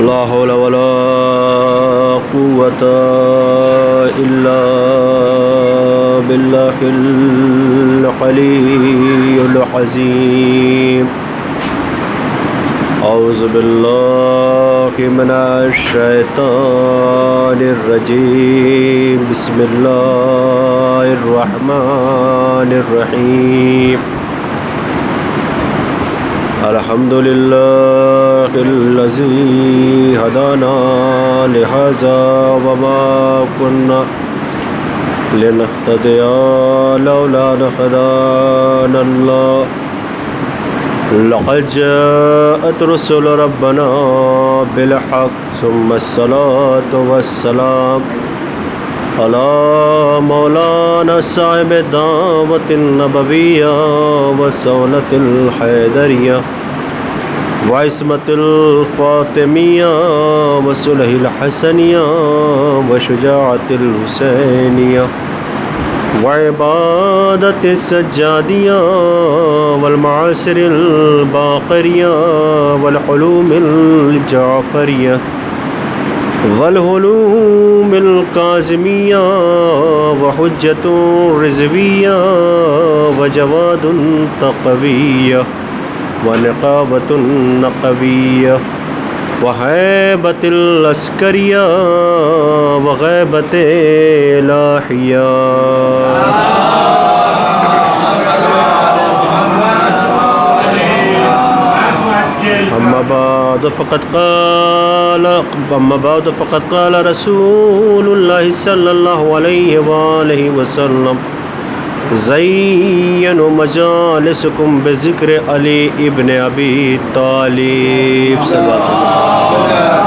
لا حول ولا قوة إلا بالله العلي العظيم. أعوذ بالله من الشيطان الرجيم. بسم الله الرحمن الرحيم. الحمد لله الذي هدانا لهذا وما كنا لنهتدي لولا أن هدانا الله. لقد جاءت رسل ربنا بالحق ثم الصلاة والسلام على مولانا صاحب الدعوة النبوية والسنة الحيدرية وعصمة الفاطمية وصلح الحسنية وشجاعة الحسينية وعبادة السجادية والمعاصر الباقرية والحلوم الجعفرية والهلوم القاسمية وحجة رزوية وجواد تقوية ونقابة نقوية وهيبة العسكرية وغيبة لاحية. أما بعد فقد قال رسول الله صلى الله عليه وآله وسلم زينوا مجالسكم بذكر علي ابن أبي طالب صلى الله عليه وسلم.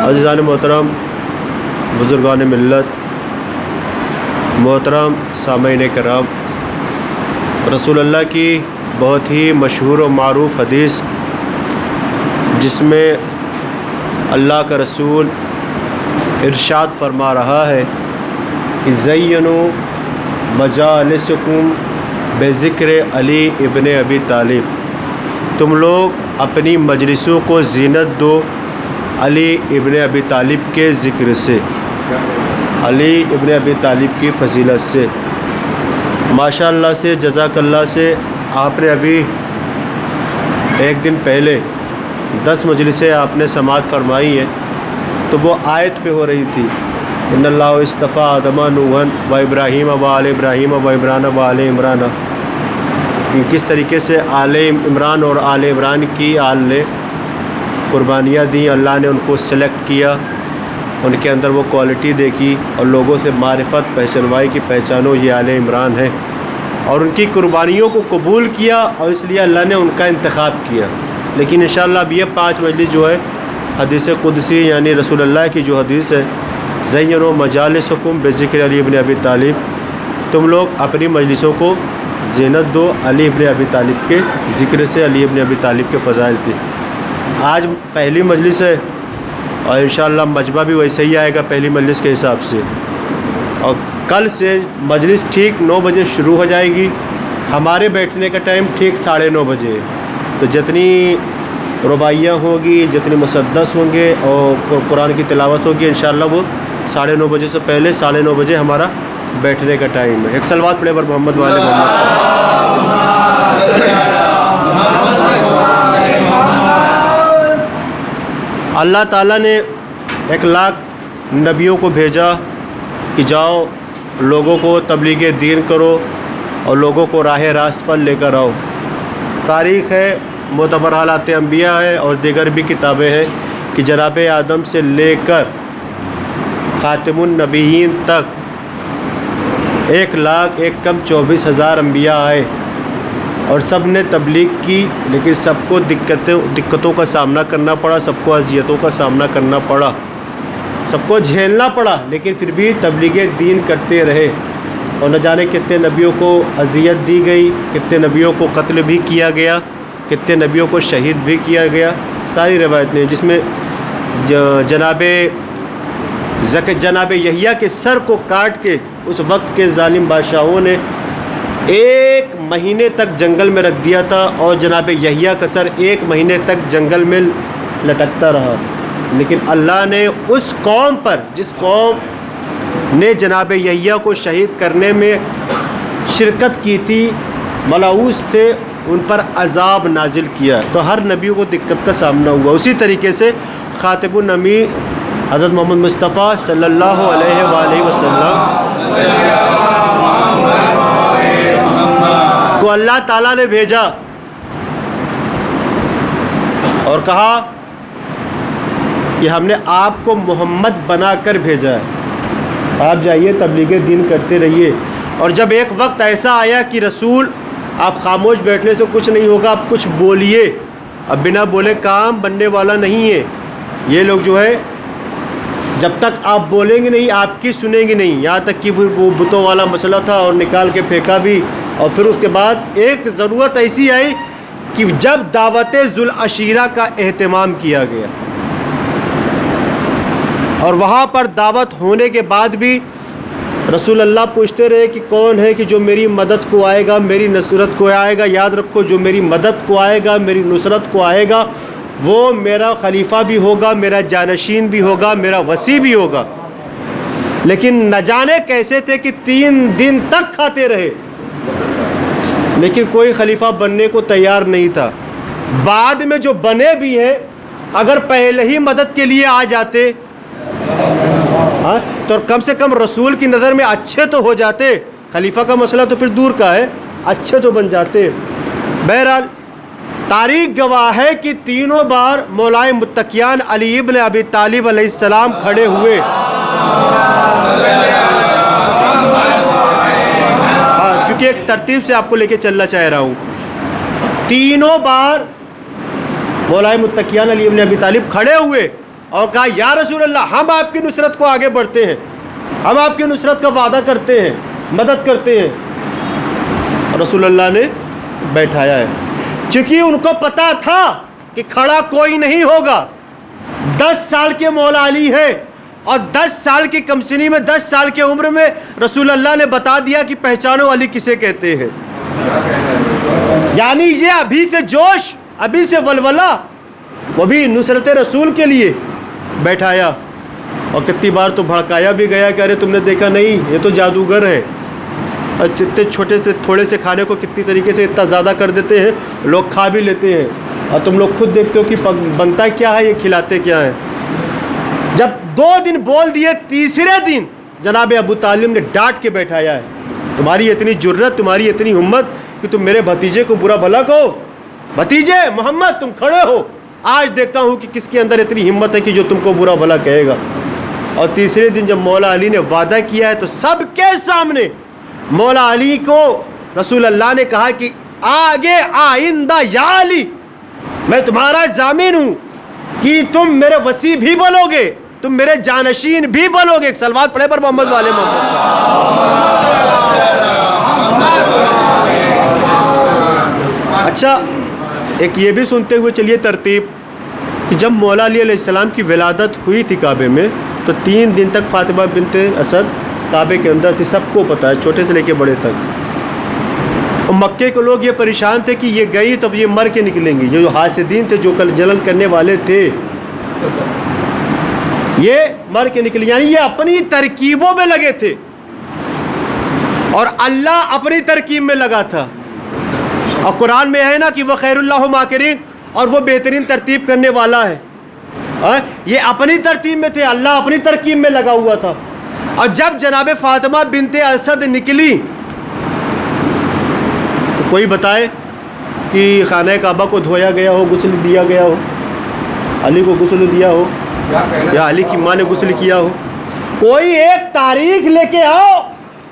عزیزان محترم، بزرگان ملت، محترم سامعین کرام، رسول اللہ کی بہت ہی مشہور و معروف حدیث جس میں اللہ کا رسول ارشاد فرما رہا ہے کہ زینوا مجالسکم بذکر علی ابن ابی طالب، تم لوگ اپنی مجلسوں کو زینت دو علی ابن ابی طالب کے ذکر سے، علی ابن ابی طالب کی فضیلت سے. ماشاء اللہ سے، جزاک اللہ سے، آپ نے ابھی ایک دن پہلے 10 مجلسیں آپ نے سماعت فرمائی ہیں، تو وہ آیت پہ ہو رہی تھی ان اللہ اصطفیٰ آدم نوحا و ابراہیم و آل ابراہیم و عمران و آل عمران، کس طریقے سے آل عمران اور آل عمران کی آل نے قربانیاں دیں، اللہ نے ان کو سلیکٹ کیا، ان کے اندر وہ کوالٹی دیکھی اور لوگوں سے معرفت پہچانوائی کہ پہچانو یہ آل عمران ہے، اور ان کی قربانیوں کو قبول کیا، اور اس لیے اللہ نے ان کا انتخاب کیا. لیکن انشاءاللہ اب یہ 5 مجلس جو ہے حدیث قدسی یعنی رسول اللہ کی جو حدیث ہے زینوا مجالسکم بذکر علی ابن ابی طالب، تم لوگ اپنی مجلسوں کو زینت دو علی ابن ابی طالب کے ذکر سے، علی ابن ابی طالب کے فضائل تھی. آج پہلی مجلس ہے اور انشاءاللہ مجمع بھی ویسے ہی آئے گا پہلی مجلس کے حساب سے، اور کل سے مجلس ٹھیک 9 بجے شروع ہو جائے گی. ہمارے بیٹھنے کا ٹائم ٹھیک 9:30 بجے ہے، تو جتنی رباعیاں ہوگی، جتنی مسدس ہوں گے اور قرآن کی تلاوت ہوگی انشاءاللہ وہ 9:30 بجے سے پہلے 9:30 بجے ہمارا بیٹھنے کا ٹائم ہے. ایک صلوات پڑھے پر محمد والے محمد. اللہ تعالیٰ نے 1 لاکھ نبیوں کو بھیجا کہ جاؤ لوگوں کو تبلیغ دین کرو اور لوگوں کو راہ راست پر لے کر آؤ. تاریخ ہے، معتبر حالات انبیاء ہے اور دیگر بھی کتابیں ہیں کہ جناب آدم سے لے کر خاتم النبیین تک 1,24,000 انبیاء آئے اور سب نے تبلیغ کی، لیکن سب کو دقتوں کا سامنا کرنا پڑا، سب کو اذیتوں کا سامنا کرنا پڑا، سب کو جھیلنا پڑا، لیکن پھر بھی تبلیغ دین کرتے رہے. اور نہ جانے کتنے نبیوں کو اذیت دی گئی، کتنے نبیوں کو قتل بھی کیا گیا، کتنے نبیوں کو شہید بھی کیا گیا. ساری روایت نے جس میں جناب یحییٰ کے سر کو کاٹ کے اس وقت کے ظالم بادشاہوں نے 1 مہینے تک جنگل میں رکھ دیا تھا اور جناب یحییٰ کا سر 1 مہینے تک جنگل میں لٹکتا رہا، لیکن اللہ نے اس قوم پر، جس قوم نے جناب یحییٰ کو شہید کرنے میں شرکت کی تھی، ملعوث تھے، ان پر عذاب نازل کیا۔ تو ہر نبی کو دقت کا سامنا ہوا۔ اسی طریقے سے خاتم النبی حضرت محمد مصطفیٰ صلی اللہ علیہ وآلہ وسلم کو اللہ تعالیٰ نے بھیجا اور کہا کہ ہم نے آپ کو محمد بنا کر بھیجا ہے، آپ جائیے تبلیغ دین کرتے رہیے۔ اور جب ایک وقت ایسا آیا کہ رسول آپ خاموش بیٹھنے سے کچھ نہیں ہوگا، آپ کچھ بولیے، اب بنا بولے کام بننے والا نہیں ہے۔ یہ لوگ جو ہے جب تک آپ بولیں گے نہیں آپ کی سنیں گے نہیں، یہاں تک کہ وہ بتوں والا مسئلہ تھا اور نکال کے پھینکا بھی۔ اور پھر اس کے بعد ایک ضرورت ایسی آئی کہ جب دعوت ذوالعشیرہ کا اہتمام کیا گیا اور وہاں پر دعوت ہونے کے بعد بھی رسول اللہ پوچھتے رہے کہ کون ہے کہ جو میری مدد کو آئے گا، میری نصرت کو آئے گا۔ یاد رکھو، جو میری مدد کو آئے گا، میری نصرت کو آئے گا، وہ میرا خلیفہ بھی ہوگا، میرا جانشین بھی ہوگا، میرا وصی بھی ہوگا۔ لیکن نہ جانے کیسے تھے کہ 3 دن تک کھاتے رہے، لیکن کوئی خلیفہ بننے کو تیار نہیں تھا۔ بعد میں جو بنے بھی ہیں، اگر پہلے ہی مدد کے لیے آ جاتے تو کم سے کم رسول کی نظر میں اچھے تو ہو جاتے۔ خلیفہ کا مسئلہ تو پھر دور کا ہے، اچھے تو بن جاتے۔ بہرحال تاریخ گواہ ہے کہ تینوں بار مولائے متقیان علی ابن ابی طالب علیہ السلام کھڑے ہوئے، کیونکہ ایک ترتیب سے آپ کو لے کے چلنا چاہ رہا ہوں۔ تینوں بار مولائے متقیان علی ابن ابی طالب کھڑے ہوئے اور کہا یا رسول اللہ، ہم آپ کی نصرت کو آگے بڑھتے ہیں، ہم آپ کی نصرت کا وعدہ کرتے ہیں، مدد کرتے ہیں۔ رسول اللہ نے بیٹھایا ہے، چونکہ ان کو پتا تھا کہ کھڑا کوئی نہیں ہوگا۔ 10 سال کے مولا علی ہے اور 10 سال کی کم سنی میں، 10 سال کی عمر میں رسول اللہ نے بتا دیا کہ پہچانو علی کسے کہتے ہیں۔ یعنی یہ ابھی سے جوش، ابھی سے ولولہ، وہ بھی نصرت رسول کے لیے بیٹھایا۔ اور کتنی بار تو بھڑکایا بھی گیا کہ ارے تم نے دیکھا نہیں، یہ تو جادوگر ہے، اتنے چھوٹے سے تھوڑے سے کھانے کو کتنی طریقے سے اتنا زیادہ کر دیتے ہیں، لوگ کھا بھی لیتے ہیں، اور تم لوگ خود دیکھتے ہو کہ بنتا کیا ہے، یہ کھلاتے کیا ہیں۔ جب 2 دن بول دیے، تیسرے دن جناب ابو طالب نے ڈانٹ کے بیٹھایا ہے، تمہاری اتنی جرت، تمہاری اتنی ہمت کہ تم میرے بھتیجے کو برا بھلا کہو؟ بھتیجے محمد تم کھڑے ہو، آج دیکھتا ہوں کہ کس کے اندر اتنی ہمت ہے کہ جو تم کو برا بھلا کہے گا۔ اور تیسرے دن جب مولا علی نے وعدہ کیا ہے تو سب کے سامنے مولا علی کو رسول اللہ نے کہا کہ آگے آئندہ یا علی، میں تمہارا ضامن ہوں کہ تم میرے وصی بھی بنو گے، تم میرے جانشین بھی بنو گے۔ ایک صلوات پڑھے پر محمد والے محمد۔ اچھا، ایک یہ بھی سنتے ہوئے چلیے ترتیب کہ جب مولا علی علیہ السلام کی ولادت ہوئی تھی کعبے میں، تو 3 دن تک فاطمہ بنت اسد کعبے کے اندر تھی، سب کو پتہ ہے، چھوٹے سے لے کے بڑے تک۔ اور مکے کے لوگ یہ پریشان تھے کہ یہ گئی تب یہ مر کے نکلیں گی، یہ جو حاسدین تھے، جو جلن کرنے والے تھے، یہ مر کے نکلے، یعنی یہ اپنی ترکیبوں میں لگے تھے اور اللہ اپنی ترکیب میں لگا تھا۔ اور قرآن میں ہے نا کہ وہ خیر اللہ ماکرین، اور وہ بہترین ترتیب کرنے والا ہے۔ یہ اپنی ترتیب میں تھے، اللہ اپنی ترکیب میں لگا ہوا تھا۔ اور جب جناب فاطمہ بنت اسد نکلی تو کوئی بتائے کہ خانہ کعبہ کو دھویا گیا ہو، غسل دیا گیا ہو، علی کو غسل دیا ہو، یا علی کی ماں نے غسل کیا ہو؟ کوئی ایک تاریخ لے کے آؤ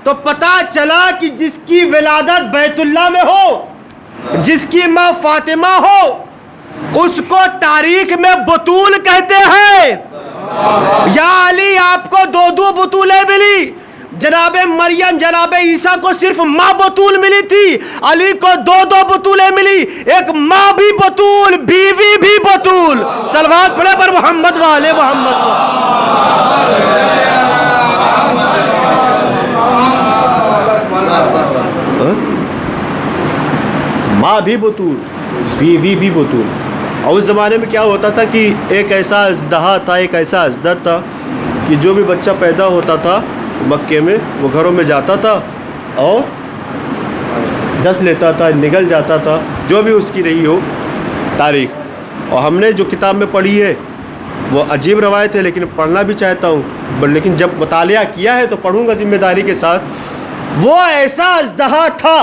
تو پتہ چلا کہ جس کی ولادت بیت اللہ میں ہو، جس کی ماں فاطمہ ہو، اس کو تاریخ میں بطول کہتے ہیں۔ یا علی آپ کو 2 بطولیں ملی، جناب مریم جناب عیسیٰ کو صرف ماں بطول ملی تھی، علی کو 2 بطولیں ملی، ایک ماں بھی بطول، بیوی بھی بطول۔ صلوات پڑھے پر محمد والے محمد۔ بھی بطول، بیوی بھی بطول۔ اور اس زمانے میں کیا ہوتا تھا کہ ایک ایسا اژدہا تھا، ایک ایسا اژدر تھا کہ جو بھی بچہ پیدا ہوتا تھا مکے میں وہ گھروں میں جاتا تھا اور ڈس لیتا تھا، نگل جاتا تھا، جو بھی اس کی رہی ہو تاریخ۔ اور ہم نے جو کتاب میں پڑھی ہے وہ عجیب روایت ہے، لیکن پڑھنا بھی چاہتا ہوں، لیکن جب مطالعہ کیا ہے تو پڑھوں گا ذمہ داری کے ساتھ۔ وہ ایسا اژدہا تھا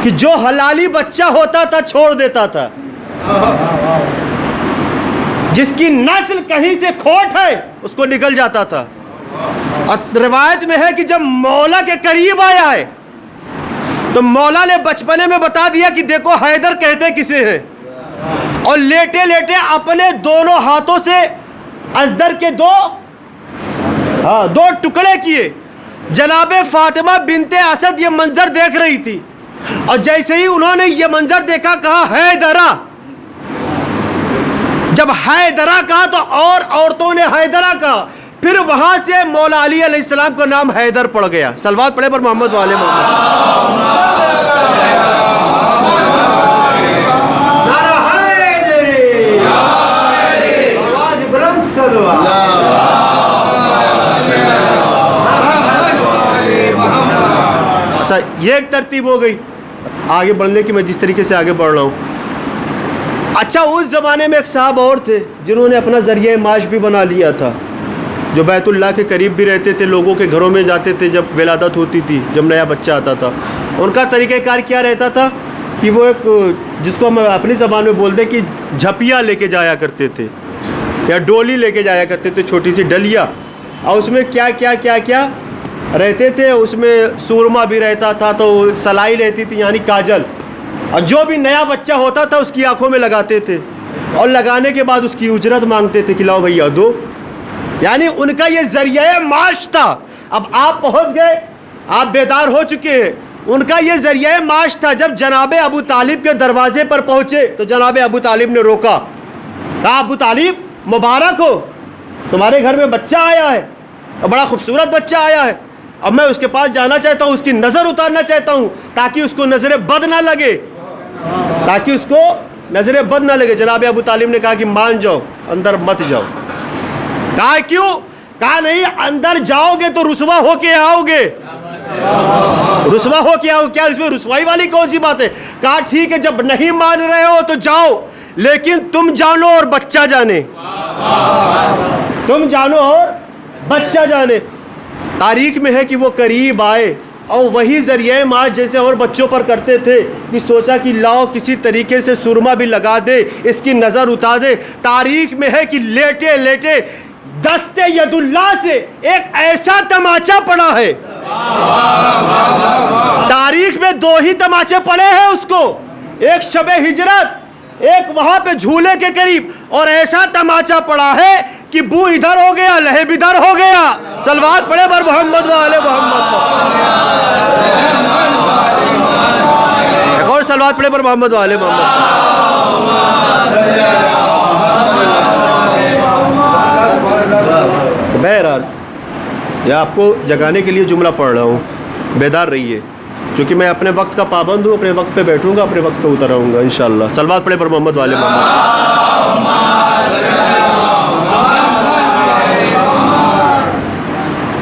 کہ جو حلالی بچہ ہوتا تھا چھوڑ دیتا تھا، جس کی نسل کہیں سے کھوٹ ہے اس کو نکل جاتا تھا۔ اور روایت میں ہے کہ جب مولا کے قریب آیا ہے تو مولا نے بچپنے میں بتا دیا کہ دیکھو حیدر کہتے کسے ہیں، اور لیٹے لیٹے اپنے دونوں ہاتھوں سے اژدر کے دو ٹکڑے کیے۔ جناب فاطمہ بنت اسد یہ منظر دیکھ رہی تھی، اور جیسے ہی انہوں نے یہ منظر دیکھا کہا حیدرہ۔ جب حیدرہ کہا تو اور عورتوں نے حیدرہ کہا، پھر وہاں سے مولا علی علیہ السلام کا نام حیدر پڑ گیا۔ صلوات پڑھے پر محمد والے محمد۔ اچھا یہ ایک ترتیب ہو گئی آگے بڑھنے کی، میں جس طریقے سے آگے بڑھ رہا ہوں۔ اچھا اس زمانے میں ایک صاحب اور تھے جنہوں نے اپنا ذریعہ معاش بھی بنا لیا تھا، جو بیت اللہ کے قریب بھی رہتے تھے، لوگوں کے گھروں میں جاتے تھے جب ولادت ہوتی تھی، جب نیا بچہ آتا تھا۔ ان کا طریقہ کار کیا رہتا تھا کہ وہ ایک، جس کو ہم اپنی زبان میں بولتے کہ جھپیا لے کے جایا کرتے تھے یا ڈولی لے کے جایا کرتے تھے، چھوٹی سی ڈلیا، اور اس میں کیا کیا کیا کیا رہتے تھے، اس میں سورما بھی رہتا تھا، تو سلائی رہتی تھی یعنی کاجل، اور جو بھی نیا بچہ ہوتا تھا اس کی آنکھوں میں لگاتے تھے، اور لگانے کے بعد اس کی اجرت مانگتے تھے کہ لاؤ بھیا دو۔ یعنی ان کا یہ ذریعہ معاش تھا۔ اب آپ پہنچ گئے، آپ بیدار ہو چکے ہیں، ان کا یہ ذریعہ معاش تھا۔ جب جناب ابو طالب کے دروازے پر پہنچے تو جناب ابو طالب نے روکا، کہا ابو طالب مبارک ہو، تمہارے گھر میں بچہ آیا ہے اور بڑا خوبصورت بچہ آیا ہے، اب میں اس کے پاس جانا چاہتا ہوں، اس کی نظر اتارنا چاہتا ہوں تاکہ اس کو نظر بد نہ لگے، تاکہ اس کو نظر بد نہ لگے۔ جناب ابو طالب نے کہا کہ مان جاؤ، اندر مت جاؤ۔ کہا کیوں؟ کہا نہیں، اندر جاؤ گے تو رسوا ہو کے آؤ گے، رسوا ہو کے آؤ، کیا اس میں رسوائی والی کون سی بات ہے؟ کہا ٹھیک ہے، جب نہیں مان رہے ہو تو جاؤ، لیکن تم جانو اور بچہ جانے، تم جانو اور بچہ جانے۔ تاریخ میں ہے کہ وہ قریب آئے اور وہی ذریعہ معاش جیسے اور بچوں پر کرتے تھے کہ سوچا کہ لاؤ کسی طریقے سے سرما بھی لگا دے، اس کی نظر اتار دے۔ تاریخ میں ہے کہ لیٹے لیٹے دست ید اللہ سے ایک ایسا تماچا پڑا ہے، تاریخ میں دو ہی تماچے پڑے ہیں اس کو، ایک شب ہجرت، ایک وہاں پہ جھولے کے قریب، اور ایسا تماچا پڑا ہے کہ بو ادھر ہو گیا، لہب ادھر ہو گیا۔ صلوات پڑھے بر محمد و آل محمد۔ ایک اور صلوات پڑھے بر محمد و آل محمد۔ بہرحال یہ آپ کو جگانے کے لیے جملہ پڑھ رہا ہوں، بیدار رہیے، کیونکہ میں اپنے وقت کا پابند ہوں، اپنے وقت پہ بیٹھوں گا، اپنے وقت پہ اتر آؤں گا انشاءاللہ۔ صلوات پڑھے بر محمد و آل محمد۔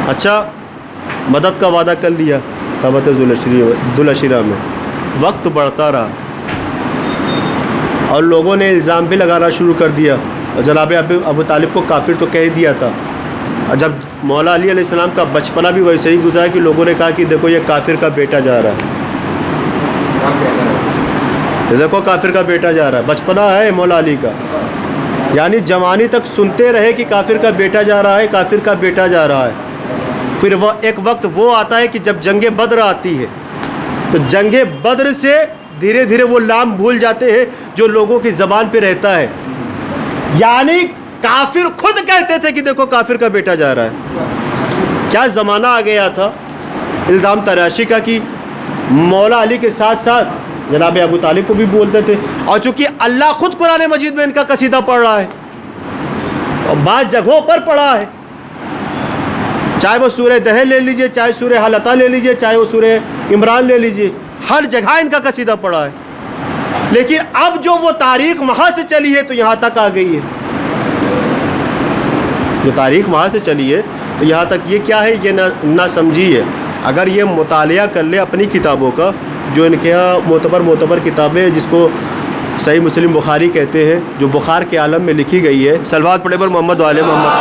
اچھا مدد کا وعدہ کر دیا تابت ذوالعشیرہ میں، وقت بڑھتا رہا اور لوگوں نے الزام بھی لگانا شروع کر دیا، اور جناب ابو طالب کو کافر تو کہہ دیا تھا، اور جب مولا علی علیہ السلام کا بچپنا بھی ویسے ہی گزرا کہ لوگوں نے کہا کہ دیکھو یہ کافر کا بیٹا جا رہا ہے، دیکھو کافر کا بیٹا جا رہا ہے، بچپنا ہے مولا علی کا، یعنی جوانی تک سنتے رہے کہ کافر کا بیٹا جا رہا ہے، کافر کا بیٹا جا رہا ہے۔ پھر وہ ایک وقت وہ آتا ہے کہ جب جنگ بدر آتی ہے تو جنگ بدر سے دھیرے دھیرے وہ نام بھول جاتے ہیں جو لوگوں کی زبان پہ رہتا ہے، یعنی کافر خود کہتے تھے کہ دیکھو کافر کا بیٹا جا رہا ہے۔ کیا زمانہ آ گیا تھا الزام تراشی کا کہ مولا علی کے ساتھ ساتھ جناب ابو طالب کو بھی بولتے تھے، اور چونکہ اللہ خود قرآن مجید میں ان کا قصیدہ پڑھ رہا ہے اور بعض جگہوں پر پڑھا ہے، چاہے وہ سورہ دہل لے لیجئے، چاہے سورہ حلطہ لے لیجئے، چاہے وہ سورہ عمران لے لیجئے، ہر جگہ ان کا قصیدہ پڑا ہے، لیکن اب جو وہ تاریخ وہاں سے چلی ہے تو یہاں تک آ گئی ہے، جو تاریخ وہاں سے چلی ہے تو یہاں تک، یہ کیا ہے؟ یہ نہ سمجھی ہے۔ اگر یہ مطالعہ کر لے اپنی کتابوں کا، جو ان کے یہاں معتبر کتابیں جس کو صحیح مسلم بخاری کہتے ہیں، جو بخار کے عالم میں لکھی گئی ہے، صلوات پڑھے پر محمد والے محمد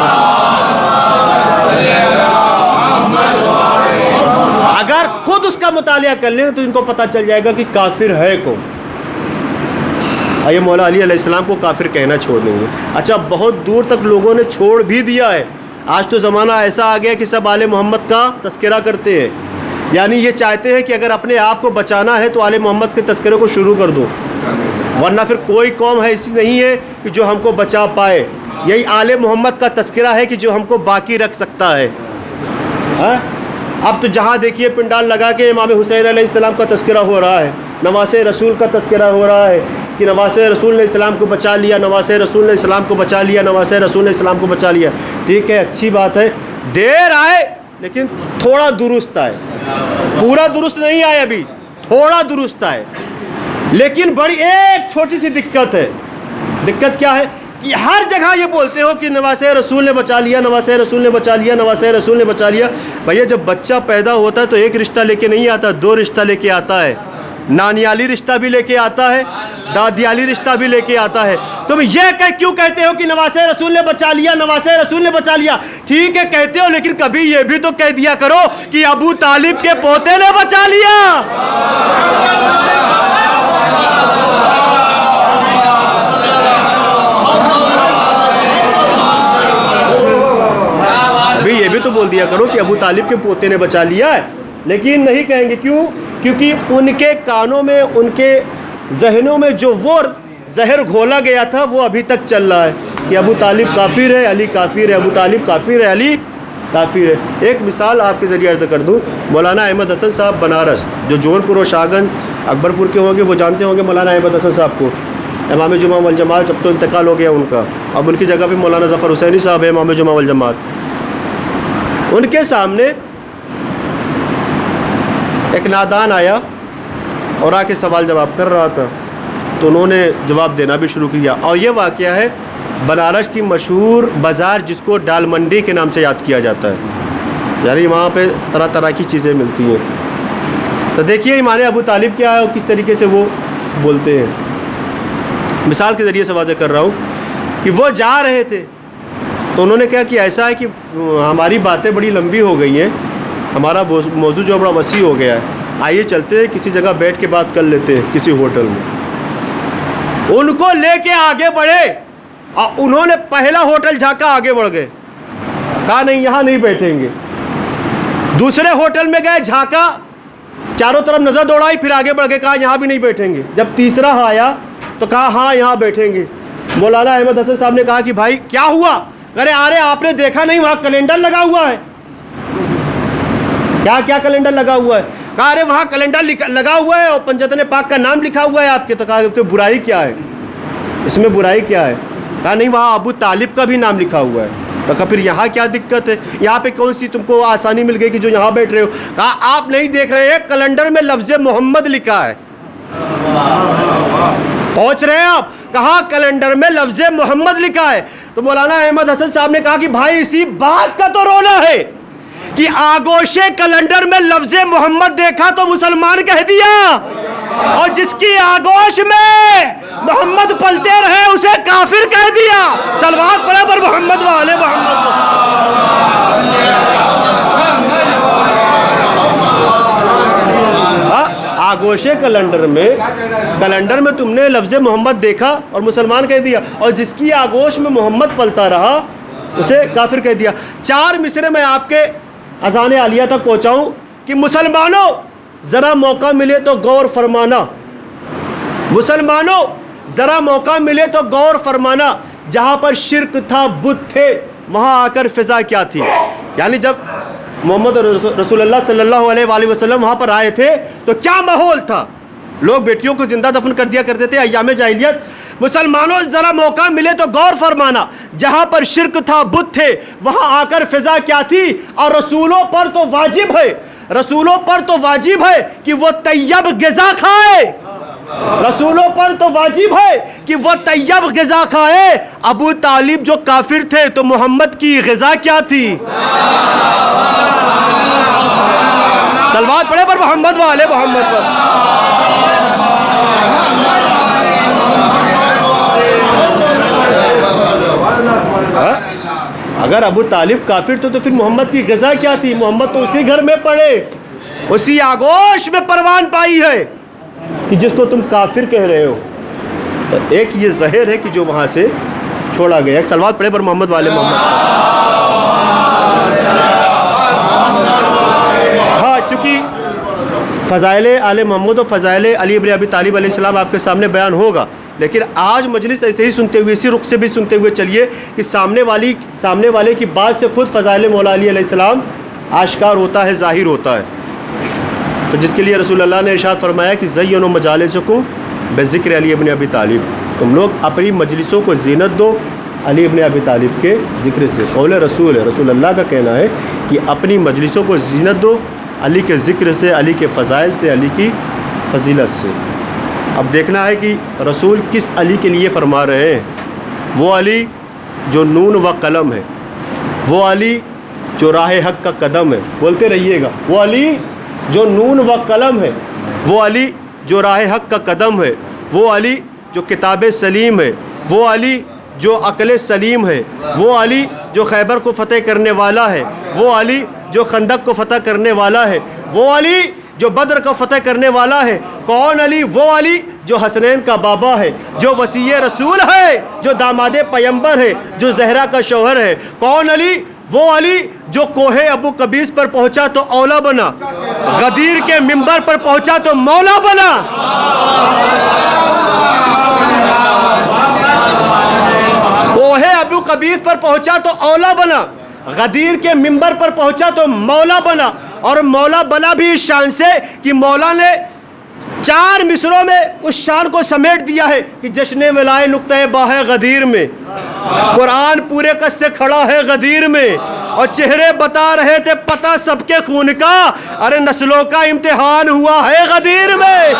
اگر خود اس کا مطالعہ کر لیں تو ان کو پتہ چل جائے گا کہ کافر ہے کون۔ یہ مولا علی علیہ السلام کو کافر کہنا چھوڑ دیں گے۔ اچھا، بہت دور تک لوگوں نے چھوڑ بھی دیا ہے۔ آج تو زمانہ ایسا آ گیا کہ سب آل محمد کا تذکرہ کرتے ہیں، یعنی یہ چاہتے ہیں کہ اگر اپنے آپ کو بچانا ہے تو آل محمد کے تذکرے کو شروع کر دو، ورنہ پھر کوئی قوم ایسی نہیں ہے کہ جو ہم کو بچا پائے۔ یہی آل محمد کا تذکرہ ہے کہ جو ہم کو باقی رکھ سکتا ہے۔ اب تو جہاں دیکھیے پنڈال لگا کے امام حسین علیہ السلام کا تذکرہ ہو رہا ہے، نواس رسول کا تذکرہ ہو رہا ہے کہ نواس رسول علیہ السلام کو بچا لیا، نواس رسول علیہ السلام کو بچا لیا، نواس رسول علیہ السلام کو بچا لیا۔ ٹھیک ہے، اچھی بات ہے، دیر آئے لیکن تھوڑا درست آئے، پورا درست نہیں آئے، ابھی تھوڑا درست آئے۔ لیکن بڑی ایک چھوٹی سی دقت ہے۔ دقت کیا ہے؟ کہ ہر جگہ یہ بولتے ہو کہ نواس رسول نے بچا لیا، نواس رسول نے بچا لیا، نواس رسول نے بچا لیا۔ بھیا جب بچہ پیدا ہوتا ہے تو ایک رشتہ لے کے نہیں آتا، دو رشتہ لے کے آتا ہے، نانیالی رشتہ بھی لے کے آتا ہے، دادیالی رشتہ بھی لے کے آتا ہے۔ تم یہ کیوں کہتے ہو کہ نواس رسول نے بچا لیا، نواس رسول نے بچا لیا؟ ٹھیک ہے کہتے ہو، لیکن کبھی یہ بھی تو کہہ دیا کرو کہ ابو طالب کے پوتے نے بچا لیا۔ یہ بھی تو بول دیا کرو کہ ابو طالب کے پوتے نے بچا لیا ہے، لیکن نہیں کہیں گے۔ کیوں؟ کیونکہ ان کے کانوں میں، ان کے ذہنوں میں جو وہ زہر گھولا گیا تھا وہ ابھی تک چل رہا ہے کہ ابو طالب کافر ہے، علی کافر ہے، ابو طالب کافر ہے، علی کافر ہے۔ ایک مثال آپ کے ذریعے عرض کر دوں، مولانا احمد حسن صاحب بنارس، جو جون پور اور شاہگنج اکبرپور کے ہوں گے وہ جانتے ہوں گے مولانا احمد حسن صاحب کو، امام جمعہ والجماعت، اب تو انتقال ہو گیا ان کا، اب ان کی جگہ پہ مولانا ظفر حسینی صاحب ہے، امام جمعہ والجماعت۔ ان کے سامنے ایک نادان آیا اور آ کے سوال جواب کر رہا تھا، تو انہوں نے جواب دینا بھی شروع کیا۔ اور یہ واقعہ ہے بنارس کی مشہور بازار جس کو ڈال منڈی کے نام سے یاد کیا جاتا ہے، یعنی وہاں پہ طرح طرح کی چیزیں ملتی ہیں۔ تو دیکھیے ایمان ابو طالب کیا ہے اور کس طریقے سے وہ بولتے ہیں۔ مثال کے ذریعے سے واضح کر رہا ہوں کہ وہ جا رہے تھے تو انہوں نے کہا کہ ایسا ہے کہ ہماری باتیں بڑی لمبی ہو گئی ہیں، ہمارا موضوع جو بڑا وسیع ہو گیا ہے، آئیے چلتے ہیں کسی جگہ بیٹھ کے بات کر لیتے ہیں کسی ہوٹل میں۔ ان کو لے کے آگے بڑھے اور انہوں نے پہلا ہوٹل جھانکا، آگے بڑھ گئے، کہا نہیں یہاں نہیں بیٹھیں گے۔ دوسرے ہوٹل میں گئے، جھانکا، چاروں طرف نظر دوڑائی، پھر آگے بڑھ گئے، کہا یہاں بھی نہیں بیٹھیں گے۔ جب تیسرا آیا تو کہا ہاں یہاں بیٹھیں گے۔ مولانا احمد حسن صاحب نے کہا کہ بھائی کیا ہوا؟ ارے آپ نے دیکھا نہیں وہاں کیلنڈر لگا ہوا ہے؟ کیا کیلنڈر لگا ہوا ہے؟ کہا ارے وہاں کیلنڈر لگا ہوا ہے اور پنجتن پاک کا نام لکھا ہوا ہے آپ کے۔ تو کہا تو برائی کیا ہے اس میں؟ برائی کیا ہے؟ کہا نہیں وہاں ابو طالب کا بھی نام لکھا ہوا ہے۔ تو کہا پھر یہاں کیا دقت ہے؟ یہاں پہ کون سی تم کو آسانی مل گئی کہ جو یہاں بیٹھ رہے ہو؟ کہا آپ نہیں دیکھ رہے ہیں کیلنڈر میں لفظ محمد لکھا ہے۔ پہنچ رہے ہیں آپ؟ کہا کیلنڈر میں لفظ محمد لکھا ہے۔ تو مولانا احمد حسن صاحب نے کہا کہ بھائی اسی بات کا تو رونا ہے کہ آگوش کیلنڈر میں لفظ محمد دیکھا تو مسلمان کہہ دیا، اور جس کی آگوش میں محمد پلتے رہے اسے کافر کہہ دیا۔ صلوات پڑھے پر محمد والے محمد۔ آگوش کیلنڈر میں تم نے لفظ محمد دیکھا اور مسلمان کہہ دیا، اور جس کی آگوش میں محمد پلتا رہا اسے کافر کہہ دیا۔ 4 مصرے میں آپ کے اذان عالیہ تک پہنچاؤں کہ مسلمانوں ذرا موقع ملے تو غور فرمانا، مسلمانوں ذرا موقع ملے تو غور فرمانا، جہاں پر شرک تھا بت تھے وہاں آ کر فضا کیا تھی۔ یعنی جب محمد رسول اللہ صلی اللہ علیہ وآلہ وسلم وہاں پر آئے تھے تو کیا ماحول تھا؟ لوگ بیٹیوں کو زندہ دفن کر دیا کرتے تھے ایام جاہلیت۔ مسلمانوں ذرا موقع ملے تو غور فرمانا، جہاں پر شرک تھا بت تھے وہاں آ کر فضا کیا تھی، اور رسولوں پر تو واجب ہے رسولوں پر تو واجب ہے کہ وہ طیب غذا کھائے، رسولوں پر تو واجب ہے کہ وہ طیب غذا کھائے۔ ابو طالب جو کافر تھے تو محمد کی غذا کیا تھی؟ صلوات پڑھے پر محمد و آل محمد پر۔ اگر ابو طالب کافر تھے تو پھر محمد کی غذا کیا تھی؟ محمد تو اسی گھر میں پڑے، اسی آغوش میں پروان پائی ہے کہ جس کو تم کافر کہہ رہے ہو۔ تو ایک یہ زہر ہے کہ جو وہاں سے چھوڑا گیا۔ ایک صلوات پڑھے پر محمد والے محمد۔ ہاں، چونکہ فضائل آل محمد و فضائل علی بن ابی طالب علیہ السلام آپ کے سامنے بیان ہوگا، لیکن آج مجلس ایسے ہی سنتے ہوئے، اسی رخ سے بھی سنتے ہوئے چلیے کہ سامنے والے کی بات سے خود فضائل مولا علی علیہ السلام آشکار ہوتا ہے، ظاہر ہوتا ہے۔ تو جس کے لیے رسول اللہ نے ارشاد فرمایا کہ زینوا مجالسکم بذکر علی ابن ابی طالب، تم لوگ اپنی مجلسوں کو زینت دو علی ابن ابی طالب کے ذکر سے۔ قول رسول ہے، رسول اللہ کا کہنا ہے کہ اپنی مجلسوں کو زینت دو علی کے ذکر سے، علی کے فضائل سے، علی کی فضیلت سے۔ اب دیکھنا ہے کہ رسول کس علی کے لیے فرما رہے ہیں۔ وہ علی جو نون و قلم ہے، وہ علی جو راہ حق کا قدم ہے، بولتے رہیے گا، وہ علی جو نون و قلم ہے، وہ علی جو راہ حق کا قدم ہے، وہ علی جو کتاب سلیم ہے، وہ علی جو عقل سلیم ہے، وہ علی جو خیبر کو فتح کرنے والا ہے، وہ علی جو خندق کو فتح کرنے والا ہے، وہ علی جو بدر کو فتح کرنے والا ہے۔ کون علی؟ وہ علی جو حسنین کا بابا ہے، جو وصی رسول ہے، جو داماد پیمبر ہے، جو زہرا کا شوہر ہے۔ کون علی؟ وہ علی جو کوہ ابو قبیس پر پہنچا تو اولا بنا، غدیر کے منبر پر پہنچا تو مولا بنا۔ کوہ ابو قبیس پر پہنچا تو اولا بنا، غدیر کے منبر پر پہنچا تو مولا بنا۔ اور مولا بنا بھی اس شان سے کہ مولا نے 4 مصروں میں اس شان کو سمیٹ دیا ہے کہ جشن ولائے نقطہ باہ غدیر میں، قرآن پورے قد سے کھڑا ہے غدیر میں، اور چہرے بتا رہے تھے پتہ سب کے خون کا، ارے نسلوں کا امتحان ہوا ہے غدیر میں۔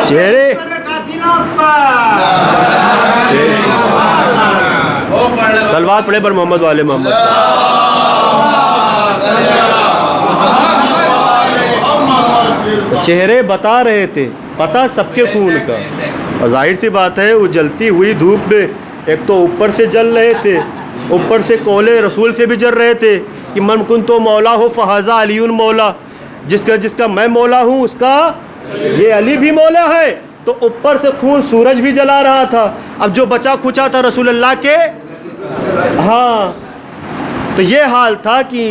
چہرے صلوات پڑھے پر محمد والے محمد۔ چہرے بتا رہے تھے پتہ سب کے خون کا، اور ظاہر سی بات ہے وہ جلتی ہوئی دھوپ میں ایک تو اوپر سے جل رہے تھے، اوپر سے قول رسول سے بھی جل رہے تھے کہ من کنتو مولا ہو فہذا علی مولا، جس کا میں مولا ہوں اس کا یہ علی بھی مولا ہے۔ تو اوپر سے خون سورج بھی جلا رہا تھا، اب جو بچا کھچا تھا رسول اللہ کے، ہاں تو یہ حال تھا کہ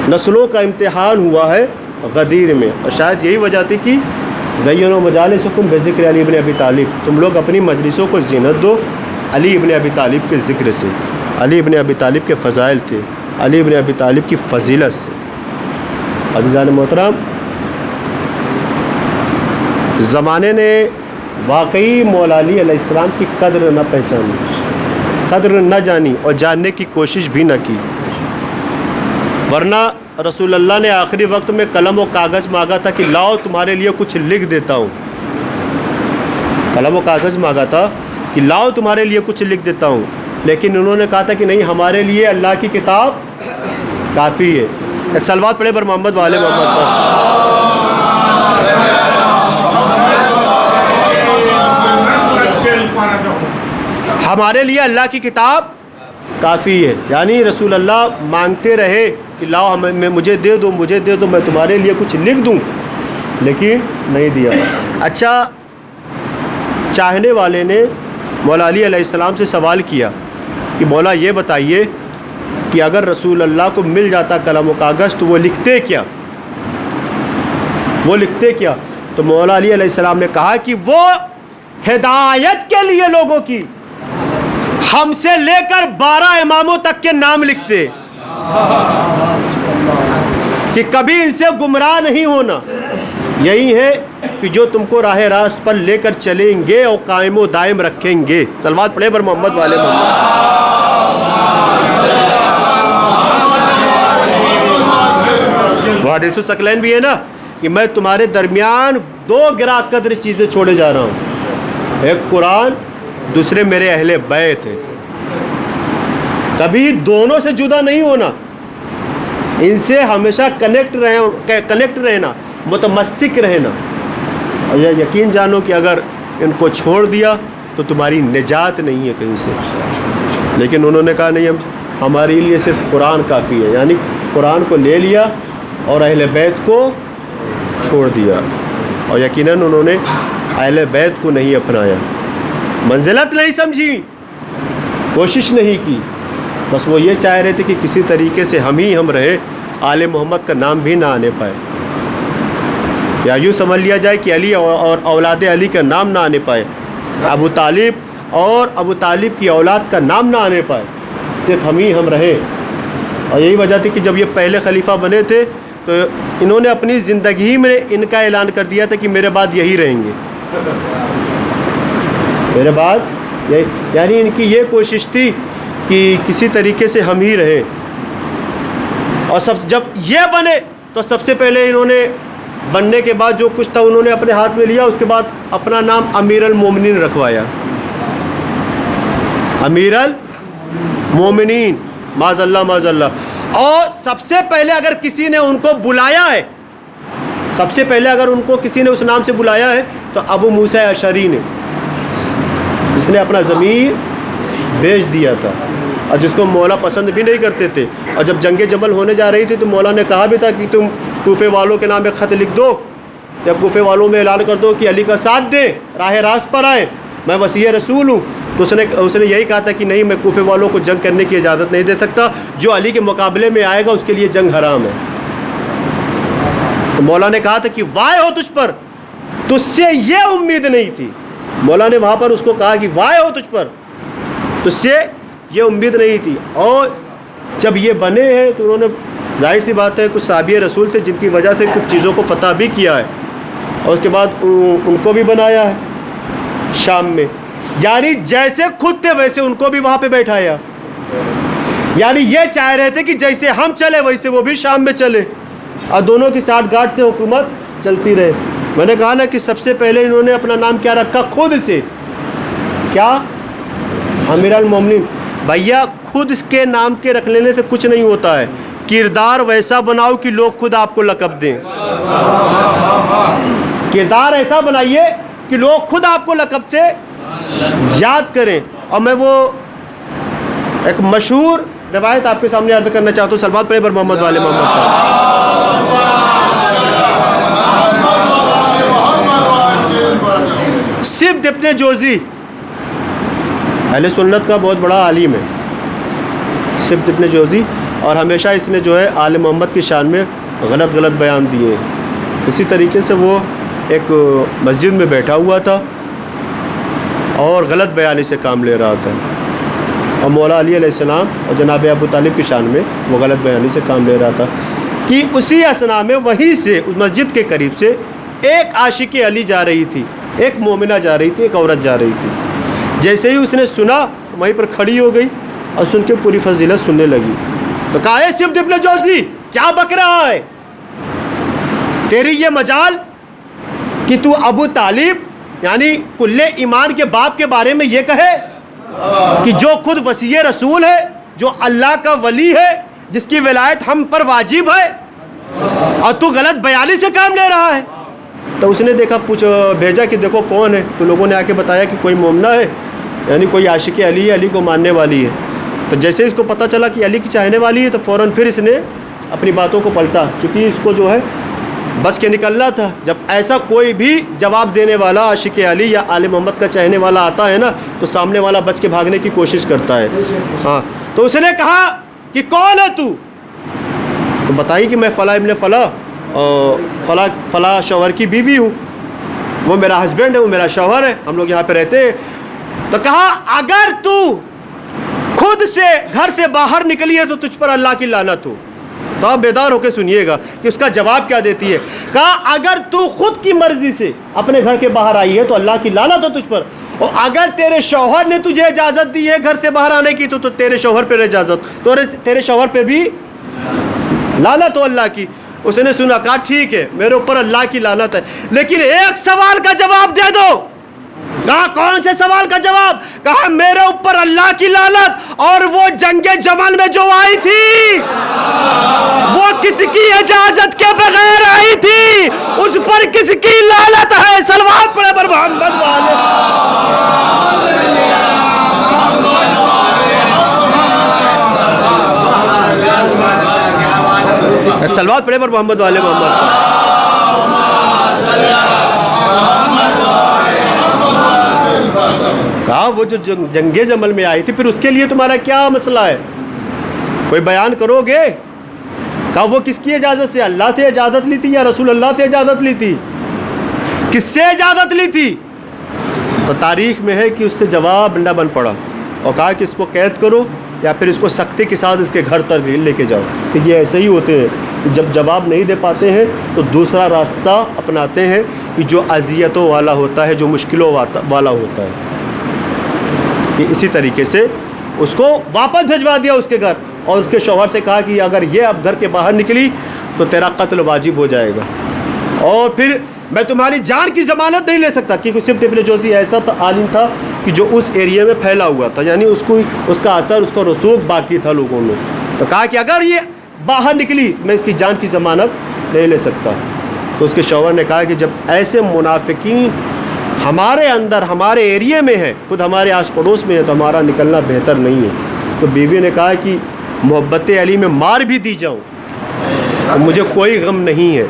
نسلوں کا امتحان ہوا ہے غدیر میں۔ اور شاید یہی وجہ تھی کہ زینوا مجالسکم بذکر علی ابن ابی طالب، تم لوگ اپنی مجلسوں کو زینت دو علی ابن ابی طالب کے ذکر سے، علی ابن ابی طالب کے فضائل تھے، علی ابن ابی طالب کی فضیلت سے۔ عزیزان محترم، زمانے نے واقعی مولا علی علیہ السلام کی قدر نہ پہچانی، قدر نہ جانی، اور جاننے کی کوشش بھی نہ کی، ورنہ رسول اللہ نے آخری وقت میں قلم و کاغذ مانگا تھا کہ لاؤ تمہارے لیے کچھ لکھ دیتا ہوں، قلم و کاغذ مانگا تھا کہ لاؤ تمہارے لیے کچھ لکھ دیتا ہوں، لیکن انہوں نے کہا تھا کہ نہیں، ہمارے لیے اللہ کی کتاب کافی ہے۔ ایک صلوات پڑھے پر محمد والے محمد پر۔ ہمارے لیے اللہ کی کتاب کافی ہے، یعنی رسول اللہ مانگتے رہے کہ لاؤ مجھے دے دو، مجھے دے دو، میں تمہارے لیے کچھ لکھ دوں، لیکن نہیں دیا۔ اچھا، چاہنے والے نے مولا علی علیہ السلام سے سوال کیا کہ مولا یہ بتائیے کہ اگر رسول اللہ کو مل جاتا قلم و کاغذ تو وہ لکھتے کیا؟ وہ لکھتے کیا؟ تو مولا علی علیہ السلام نے کہا کہ وہ ہدایت کے لیے لوگوں کی ہم سے لے کر 12 اماموں تک کے نام لکھتے، کہ کبھی ان سے گمراہ نہیں ہونا، یہی ہے کہ جو تم کو راہ راست پر لے کر چلیں گے اور قائم و دائم رکھیں گے۔ صلوات پڑھے بر محمد والے محمد۔ وہ حدیث الثقلین بھی ہے نا کہ میں تمہارے درمیان دو گراں قدر چیزیں چھوڑے جا رہا ہوں، ایک قرآن، دوسرے میرے اہل بیت ہیں۔ کبھی دونوں سے جدا نہیں ہونا، ان سے ہمیشہ کنیکٹ رہنا، متمسک رہنا، اور یہ یقین جانو کہ اگر ان کو چھوڑ دیا تو تمہاری نجات نہیں ہے کہیں سے۔ لیکن انہوں نے کہا نہیں، ہمارے لیے صرف قرآن کافی ہے، یعنی قرآن کو لے لیا اور اہل بیت کو چھوڑ دیا، اور یقیناً انہوں نے اہل بیت کو نہیں اپنایا، منزلت نہیں سمجھی، کوشش نہیں کی، بس وہ یہ چاہ رہے تھے کہ کسی طریقے سے ہم رہے، آل محمد کا نام بھی نہ آنے پائے، یا یوں سمجھ لیا جائے کہ علی اور اولاد علی کا نام نہ آنے پائے، ابو طالب اور ابو طالب کی اولاد کا نام نہ آنے پائے، صرف ہم رہے۔ اور یہی وجہ تھی کہ جب یہ پہلے خلیفہ بنے تھے تو انہوں نے اپنی زندگی میں ان کا اعلان کر دیا تھا کہ میرے بعد یہی رہیں گے، میرے بعد یہی، یعنی ان کی یہ کوشش تھی کہ کسی طریقے سے ہم ہی رہیں۔ اور جب یہ بنے تو سب سے پہلے انہوں نے بننے کے بعد جو کچھ تھا انہوں نے اپنے ہاتھ میں لیا، اس کے بعد اپنا نام امیر المومنین رکھوایا، امیر المومنین، معاذ اللہ معاذ اللہ۔ اور سب سے پہلے اگر کسی نے ان کو بلایا ہے، سب سے پہلے اگر ان کو کسی نے اس نام سے بلایا ہے تو ابو موسیٰ اشعری نے، جس نے اپنا ضمیر بیچ دیا تھا اور جس کو مولا پسند بھی نہیں کرتے تھے۔ اور جب جنگ جمل ہونے جا رہی تھی تو مولا نے کہا بھی تھا کہ تم کوفے والوں کے نام ایک خط لکھ دو، یا کوفے والوں میں اعلان کر دو کہ علی کا ساتھ دیں، راہ راست پر آئیں، میں وصی رسول ہوں۔ تو اس نے یہی کہا تھا کہ نہیں، میں کوفے والوں کو جنگ کرنے کی اجازت نہیں دے سکتا، جو علی کے مقابلے میں آئے گا اس کے لیے جنگ حرام ہے۔ تو مولا نے کہا تھا کہ وائے ہو تجھ پر، تجھ سے یہ امید نہیں تھی، مولا نے وہاں پر اس کو کہا کہ وائے ہو تجھ پر، تجھ سے یہ امید نہیں تھی۔ اور جب یہ بنے ہیں تو انہوں نے، ظاہر سی بات ہے، کچھ صحابی رسول تھے جن کی وجہ سے کچھ چیزوں کو فتح بھی کیا ہے، اور اس کے بعد ان کو بھی بنایا ہے شام میں، یعنی جیسے خود تھے ویسے ان کو بھی وہاں پہ بیٹھایا، یعنی یہ چاہ رہے تھے کہ جیسے ہم چلے ویسے وہ بھی شام میں چلے، اور دونوں کی ساٹھ گاٹھ سے حکومت چلتی رہے۔ میں نے کہا نا کہ سب سے پہلے انہوں نے اپنا نام کیا رکھا؟ خود سے، کیا؟ امیر المومنین۔ بھیا خود اس کے نام کے رکھ لینے سے کچھ نہیں ہوتا ہے، کردار ویسا بناؤ کہ لوگ خود آپ کو لقب دیں، کردار ایسا بنائیے کہ لوگ خود آپ کو لقب سے یاد کریں۔ اور میں وہ ایک مشہور روایت آپ کے سامنے عرض کرنا چاہتا ہوں، صلوات پڑھیں بر محمد والے محمد۔ سبط ابن جوزی اہل سنت کا بہت بڑا عالم ہے، سبط ابن جوزی، اور ہمیشہ اس نے جو ہے آل محمد کی شان میں غلط بیان دیے ہیں۔ اسی طریقے سے وہ ایک مسجد میں بیٹھا ہوا تھا اور غلط بیانی سے کام لے رہا تھا، اور مولا علی علیہ السلام اور جناب ابو طالب کی شان میں وہ غلط بیانی سے کام لے رہا تھا کہ اسی اثنا میں وہیں سے اس مسجد کے قریب سے ایک عاشق علی جا رہی تھی، ایک مومنہ جا رہی تھی، ایک عورت جا رہی تھی۔ جیسے ہی اس نے سنا وہیں پر کھڑی ہو گئی اور سن کے پوری فضیلت سننے لگی، تو کہا اے سبط ابن جوزی کیا بک رہا ہے؟ تیری یہ مجال کہ تو ابو طالب یعنی کل ایمان کے باپ کے بارے میں یہ کہے کہ جو خود وصی رسول ہے، جو اللہ کا ولی ہے، جس کی ولایت ہم پر واجب ہے، اور تو غلط بیانی سے کام لے رہا ہے۔ تو اس نے دیکھا، بھیجا کہ دیکھو کون ہے، تو لوگوں نے آ کے بتایا کہ کوئی مومنہ ہے، یعنی کوئی عاشق علی ہے، علی کو ماننے والی ہے۔ تو جیسے اس کو پتہ چلا کہ علی کی چاہنے والی ہے تو فوراً پھر اس نے اپنی باتوں کو پلٹا، چونکہ اس کو جو ہے بس کے نکلنا تھا۔ جب ایسا کوئی بھی جواب دینے والا عاشق علی یا آل محمد کا چاہنے والا آتا ہے نا تو سامنے والا بچ کے بھاگنے کی کوشش کرتا ہے۔ ہاں، تو اس نے کہا کہ کون ہے تو بتائی کہ میں فلاں ابن فلاں شوہر کی بیوی ہوں، وہ میرا ہسبینڈ ہے، وہ میرا شوہر ہے، ہم لوگ یہاں پہ رہتے ہیں۔ تو کہا اگر تو خود سے گھر سے باہر نکلی ہے تو تجھ پر اللہ کی لعنت ہو، تو آپ بیدار ہو کے سنیے گا کہ اس کا جواب کیا دیتی ہے. کہا اگر تو خود کی مرضی سے اپنے گھر کے باہر آئی ہے تو اللہ کی لعنت ہو تجھ پر, اور اگر تیرے شوہر نے تجھے اجازت دی ہے گھر سے باہر آنے کی تو تیرے شوہر پر اجازت, تو تیرے شوہر پہ بھی لعنت ہو اللہ کی. اس نے سنا, کہا ٹھیک ہے میرے اوپر اللہ کی لعنت ہے, لیکن ایک سوال کا جواب دے دو. کہا کون سے سوال کا جواب؟ کہا میرے اوپر اللہ کی لعنت, اور وہ جنگ جمل میں جو آئی تھی وہ کس کی اجازت کے بغیر آئی تھی, اس پر کس کی لعنت ہے؟ صلوات پڑھے پر محمد والے. صلوات پڑھے پر محمد والے محمد. کہا وہ جو جنگ جمل میں آئی تھی پھر اس کے لیے تمہارا کیا مسئلہ ہے, کوئی بیان کرو گے؟ کہا وہ کس کی اجازت سے؟ اللہ سے اجازت لی تھی یا رسول اللہ سے اجازت لی تھی؟ کس سے اجازت لی تھی؟ تو تاریخ میں ہے کہ اس سے جواب نہ بن پڑا, اور کہا کہ اس کو قید کرو یا پھر اس کو سختی کے ساتھ اس کے گھر تک لے کے جاؤ. کہ یہ ایسے ہی ہوتے ہیں, جب جواب نہیں دے پاتے ہیں تو دوسرا راستہ اپناتے ہیں کہ جو اذیتوں والا ہوتا ہے, جو مشکلوں والا ہوتا ہے. کہ اسی طریقے سے اس کو واپس بھجوا دیا اس کے گھر, اور اس کے شوہر سے کہا کہ اگر یہ اب گھر کے باہر نکلی تو تیرا قتل واجب ہو جائے گا, اور پھر میں تمہاری جان کی ضمانت نہیں لے سکتا. کیونکہ سبط ابن جوزی ایسا عالم تھا کہ جو اس ایریا میں پھیلا ہوا تھا, یعنی اس کا اثر, اس کا رسوخ باقی تھا لوگوں میں. تو کہا کہ اگر یہ باہر نکلی میں اس کی جان کی ضمانت نہیں لے سکتا. تو اس کے شوہر نے کہا کہ جب ایسے منافقین ہمارے اندر ہمارے ایریے میں ہے, خود ہمارے آس پڑوس میں ہے, تو ہمارا نکلنا بہتر نہیں ہے. تو بیوی نے کہا کہ محبت علی میں مار بھی دی جاؤں تو مجھے کوئی غم نہیں ہے,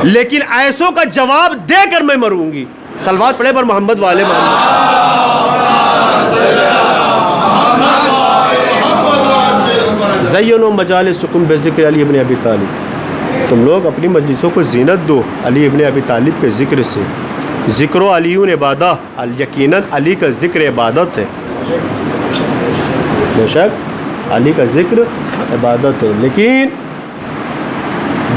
لیکن ایسوں کا جواب دے کر میں مروں گی. صلوات پڑھے پر محمد والے محمد. زینوا مجالسکم بذکر علی ابن ابی طالب, تم لوگ اپنی مجلسوں کو زینت دو علی ابن ابی طالب کے ذکر سے. ذکر و علی عبادہ, یقیناً علی کا ذکر عبادت ہے. بے شک علی کا ذکر عبادت ہے, لیکن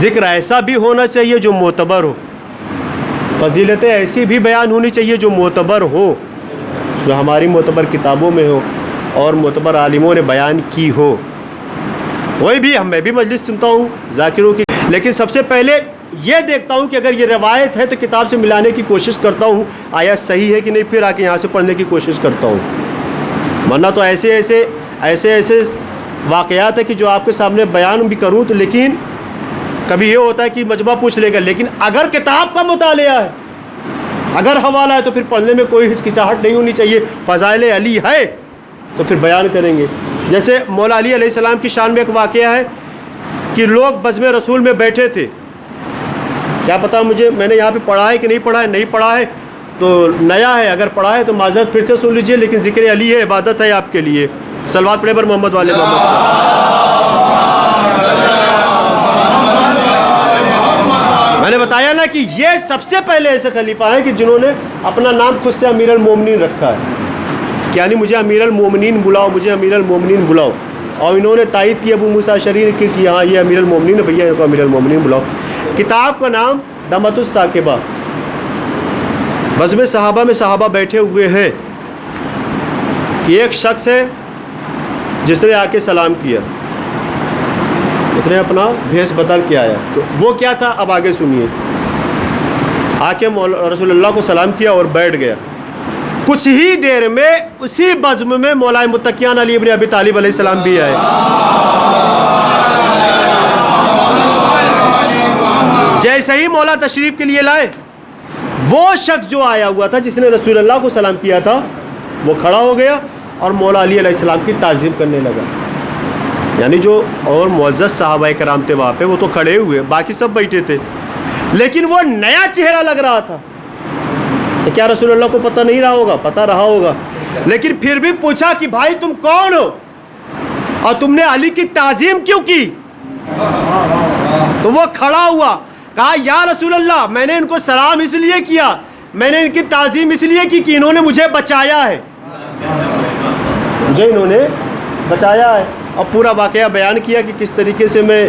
ذکر ایسا بھی ہونا چاہیے جو معتبر ہو, فضیلتیں ایسی بھی بیان ہونی چاہیے جو معتبر ہو, جو ہماری معتبر کتابوں میں ہو اور معتبر عالموں نے بیان کی ہو. کوئی بھی میں بھی مجلس سنتا ہوں ذاکروں کی, لیکن سب سے پہلے یہ دیکھتا ہوں کہ اگر یہ روایت ہے تو کتاب سے ملانے کی کوشش کرتا ہوں, آیا صحیح ہے کہ نہیں, پھر آ کے یہاں سے پڑھنے کی کوشش کرتا ہوں. ورنہ تو ایسے واقعات ہے کہ جو آپ کے سامنے بیان بھی کروں تو, لیکن کبھی یہ ہوتا ہے کہ مجمع پوچھ لے گا, لیکن اگر کتاب کا مطالعہ ہے, اگر حوالہ ہے, تو پھر پڑھنے میں کوئی ہچکچاہٹ نہیں ہونی چاہیے. فضائل علی ہے تو پھر بیان کریں گے. جیسے مولا علی علیہ السلام کی شان میں ایک واقعہ ہے کہ لوگ بزم رسول میں بیٹھے تھے. کیا پتا مجھے, میں نے یہاں پہ پڑھا ہے کہ نہیں پڑھا ہے, نہیں پڑھا ہے تو نیا ہے, اگر پڑھا ہے تو معذرت پھر سے سن لیجئے, لیکن ذکر علی ہے, عبادت ہے آپ کے لیے. صلوات پڑھے پر محمد والے محمد. میں نے بتایا نا کہ یہ سب سے پہلے ایسے خلیفہ ہیں کہ جنہوں نے اپنا نام خود سے امیر المومنین رکھا ہے, یعنی مجھے امیر المومنین بلاؤ, مجھے امیر المومنین بلاؤ. اور انہوں نے تائید کی ابو موسیٰ اشعری نے کہ ہاں یہ امیر المومنین ہے, بھیا ان کو امیر المومنین بلاؤ. کتاب کا نام دمۃ الثاقبہ. بزم صحابہ میں صحابہ بیٹھے ہوئے ہیں کہ ایک شخص ہے جس نے آ کے سلام کیا, اس نے اپنا بھیس بدل کے آیا. تو وہ کیا تھا اب آگے سنیے. آ کے رسول اللہ کو سلام کیا اور بیٹھ گیا. کچھ ہی دیر میں اسی بزم میں مولا متقیان علی ابن ابی طالب علیہ السلام بھی آئے. جیسے ہی مولا تشریف کے لیے لائے, وہ شخص جو آیا ہوا تھا جس نے رسول اللہ کو سلام کیا تھا وہ کھڑا ہو گیا اور مولا علی علیہ السلام کی تعظیم کرنے لگا. یعنی جو اور معزز صحابہ کرام تھے وہاں پہ, وہ تو کھڑے ہوئے, باقی سب بیٹھے تھے, لیکن وہ نیا چہرہ لگ رہا تھا. تو کیا رسول اللہ کو پتہ نہیں رہا ہوگا؟ پتہ رہا ہوگا, لیکن پھر بھی پوچھا کہ بھائی تم کون ہو اور تم نے علی کی تعظیم کیوں کی؟ تو وہ کھڑا ہوا, کہا یا رسول اللہ میں نے ان کو سلام اس لیے کیا, میں نے ان کی تعظیم اس لیے کی کہ انہوں نے مجھے بچایا ہے, مجھے انہوں نے بچایا ہے. اور پورا واقعہ بیان کیا کہ کس طریقے سے میں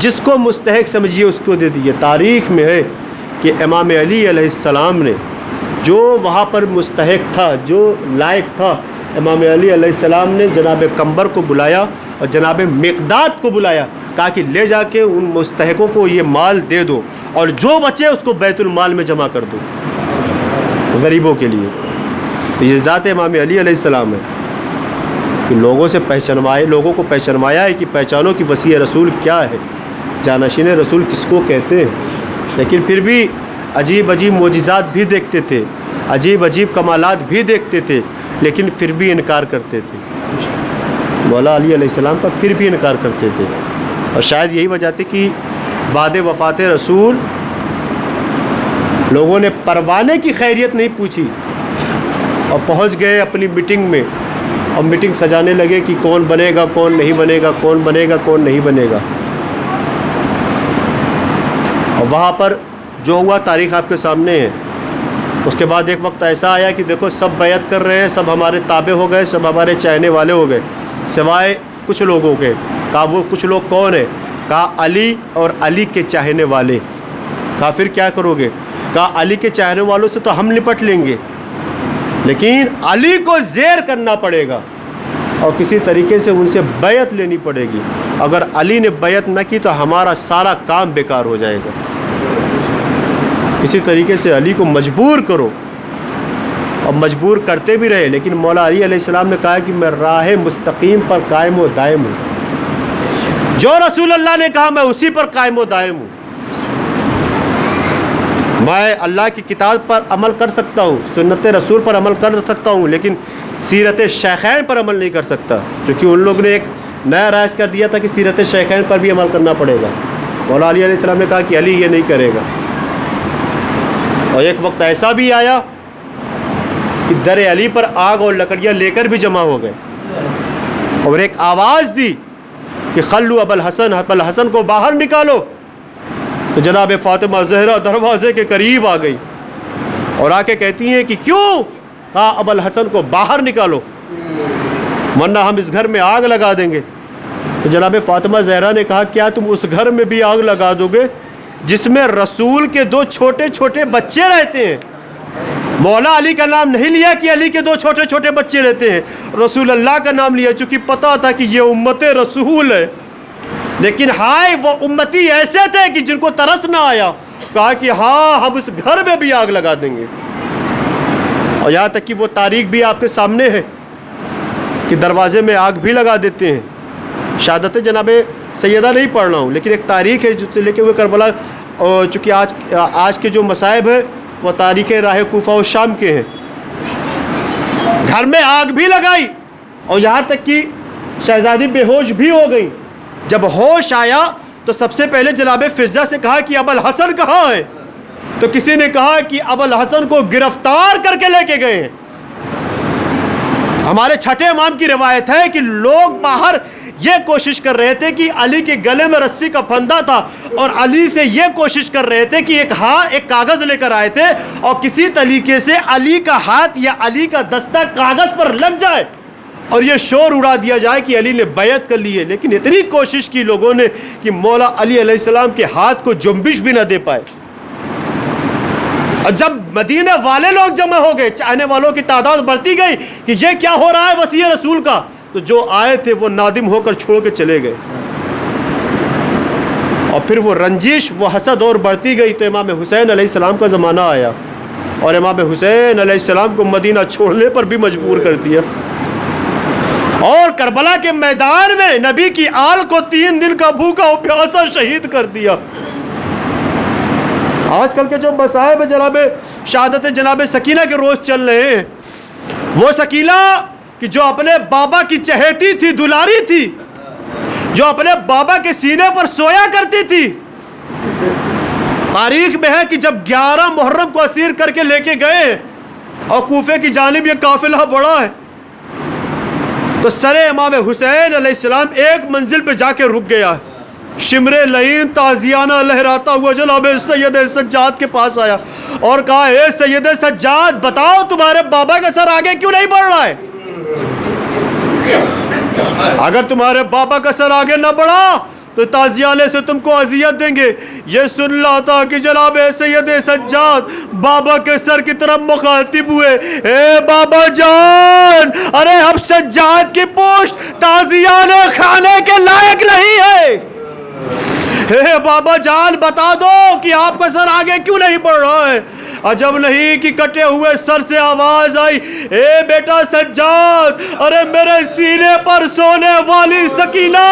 جس کو مستحق سمجھیے اس کو دے دیجیے۔ تاریخ میں ہے کہ امام علی علیہ السلام نے جو وہاں پر مستحق تھا، جو لائق تھا، امام علی علیہ السلام نے جناب قمبر کو بلایا اور جناب مقداد کو بلایا، کہا کہ لے جا کے ان مستحقوں کو یہ مال دے دو اور جو بچے اس کو بیت المال میں جمع کر دو غریبوں کے لیے۔ تو یہ ذات امام علی علیہ السلام ہے کہ لوگوں کو پہچانوایا ہے کہ پہچانو کہ وصی رسول کیا ہے، جانشین رسول کس کو کہتے ہیں۔ لیکن پھر بھی عجیب عجیب معجزات بھی دیکھتے تھے، عجیب عجیب کمالات بھی دیکھتے تھے، لیکن پھر بھی انکار کرتے تھے، مولا علی علیہ السلام کا پھر بھی انکار کرتے تھے۔ اور شاید یہی وجہ تھی کہ بعد وفات رسول لوگوں نے پروانے کی خیریت نہیں پوچھی اور پہنچ گئے اپنی میٹنگ میں اور میٹنگ سجانے لگے کہ کون بنے گا، کون نہیں بنے گا، کون بنے گا، کون نہیں بنے گا۔ اور وہاں پر جو ہوا تاریخ آپ کے سامنے ہے۔ اس کے بعد ایک وقت ایسا آیا کہ دیکھو سب بیعت کر رہے ہیں، سب ہمارے تابع ہو گئے، سب ہمارے چاہنے والے ہو گئے سوائے کچھ لوگوں کے۔ کہا وہ کچھ لوگ کون ہیں؟ کہا علی اور علی کے چاہنے والے۔ کہا پھر کیا کرو گے؟ کہا علی کے چاہنے والوں سے تو ہم نپٹ لیں گے، لیکن علی کو زیر کرنا پڑے گا اور کسی طریقے سے ان سے بیعت لینی پڑے گی۔ اگر علی نے بیعت نہ کی تو ہمارا سارا کام بیکار ہو جائے گا۔ کسی طریقے سے علی کو مجبور کرو، اور مجبور کرتے بھی رہے، لیکن مولا علی علیہ السلام نے کہا کہ میں راہ مستقیم پر قائم و دائم ہوں، جو رسول اللہ نے کہا میں اسی پر قائم و دائم ہوں۔ میں اللہ کی کتاب پر عمل کر سکتا ہوں، سنت رسول پر عمل کر سکتا ہوں، لیکن سیرت شیخین پر عمل نہیں کر سکتا، کیونکہ ان لوگ نے ایک نیا رائج کر دیا تھا کہ سیرت شیخین پر بھی عمل کرنا پڑے گا۔ مولا علی علیہ السلام نے کہا کہ علی یہ نہیں کرے گا۔ اور ایک وقت ایسا بھی آیا کہ در علی پر آگ اور لکڑیاں لے کر بھی جمع ہو گئے اور ایک آواز دی کہ خلو ابو الحسن کو باہر نکالو۔ تو جناب فاطمہ زہرا دروازے کے قریب آ گئی اور آ کے کہتی ہیں کہ کیوں؟ کہا ابو الحسن کو باہر نکالو ورنہ ہم اس گھر میں آگ لگا دیں گے۔ تو جناب فاطمہ زہرا نے کہا کیا تم اس گھر میں بھی آگ لگا دو گے جس میں رسول کے 2 چھوٹے چھوٹے بچے رہتے ہیں؟ مولا علی کا نام نہیں لیا کہ علی کے 2 چھوٹے چھوٹے بچے رہتے ہیں، رسول اللہ کا نام لیا، چونکہ پتا تھا کہ یہ امت رسول ہے۔ لیکن ہائے وہ امتی ایسے تھے کہ جن کو ترس نہ آیا، کہا کہ ہاں ہم اس گھر میں بھی آگ لگا دیں گے۔ اور یہاں تک کہ وہ تاریخ بھی آپ کے سامنے ہے کہ دروازے میں آگ بھی لگا دیتے ہیں۔ شہادت جناب سیدہ نہیں پڑھ رہا ہوں، لیکن ایک تاریخ ہے جو لے کے ہوئے کربلا، چونکہ آج کے جو مصائب ہیں وہ تاریخ راہ کوفہ و شام کے ہیں۔ گھر میں آگ بھی لگائی اور یہاں تک کہ شہزادی بے ہوش بھی ہو گئی۔ جب ہوش آیا تو سب سے پہلے جناب فضہ سے کہا کہ ابو الحسن کہاں ہے؟ تو کسی نے کہا کہ ابو الحسن کو گرفتار کر کے لے کے گئے ہیں۔ ہمارے چھٹے امام کی روایت ہے کہ لوگ باہر یہ کوشش کر رہے تھے کہ علی کے گلے میں رسی کا پھندا تھا اور علی سے یہ کوشش کر رہے تھے کہ ایک کاغذ لے کر آئے تھے اور کسی طریقے سے علی کا ہاتھ یا علی کا دستہ کاغذ پر لگ جائے اور یہ شور اڑا دیا جائے کہ علی نے بیعت کر لی ہے۔ لیکن اتنی کوشش کی لوگوں نے کہ مولا علی علیہ السلام کے ہاتھ کو جنبش بھی نہ دے پائے۔ اور جب مدینہ والے لوگ جمع ہو گئے، چاہنے والوں کی تعداد بڑھتی گئی کہ یہ کیا ہو رہا ہے وصی رسول کا، تو جو آئے تھے وہ نادم ہو کر چھوڑ کے چلے گئے۔ اور پھر وہ رنجش، وہ حسد اور بڑھتی گئی تو امام حسین علیہ السلام کا زمانہ آیا اور امام حسین علیہ السلام کو مدینہ چھوڑنے پر بھی مجبور کر دیا اور کربلا کے میدان میں نبی کی آل کو 3 دن کا بھوکا و پیاسا شہید کر دیا۔ آج کل کے جو مصائب جناب شہادت جناب سکینہ کے روز چل رہے ہیں، وہ سکینہ کہ جو اپنے بابا کی چہیتی تھی، دلاری تھی، جو اپنے بابا کے سینے پر سویا کرتی تھی، تاریخ میں ہے کہ جب 11 محرم کو اسیر کر کے لے کے گئے اور کوفے کی جانب یہ قافلہ بڑھا ہے تو سر امام حسین علیہ السلام ایک منزل پہ جا کے رک گیا، شمر لعین تازیانہ لہراتا ہوا جناب سید سجاد کے پاس آیا اور کہا اے سید سجاد بتاؤ تمہارے بابا کا سر آگے کیوں نہیں بڑھ رہا ہے؟ اگر تمہارے بابا کا سر آگے نہ بڑھا تو تعزیانے سے تم کو اذیت دیں گے۔ یہ سن رہا تھا کہ جناب سید سجاد بابا کے سر کی طرف مخاطب ہوئے، اے بابا جان، ارے اب سجاد کی پشت تعزیانے کھانے کے لائق نہیں ہے۔ اے بابا جان بتا دو کہ آپ کا سر آگے کیوں نہیں بڑھ رہا ہے؟ عجب نہیں کہ کٹے ہوئے سر سے آواز آئی، اے بیٹا سجاد، ارے میرے سینے پر سونے والی سکینہ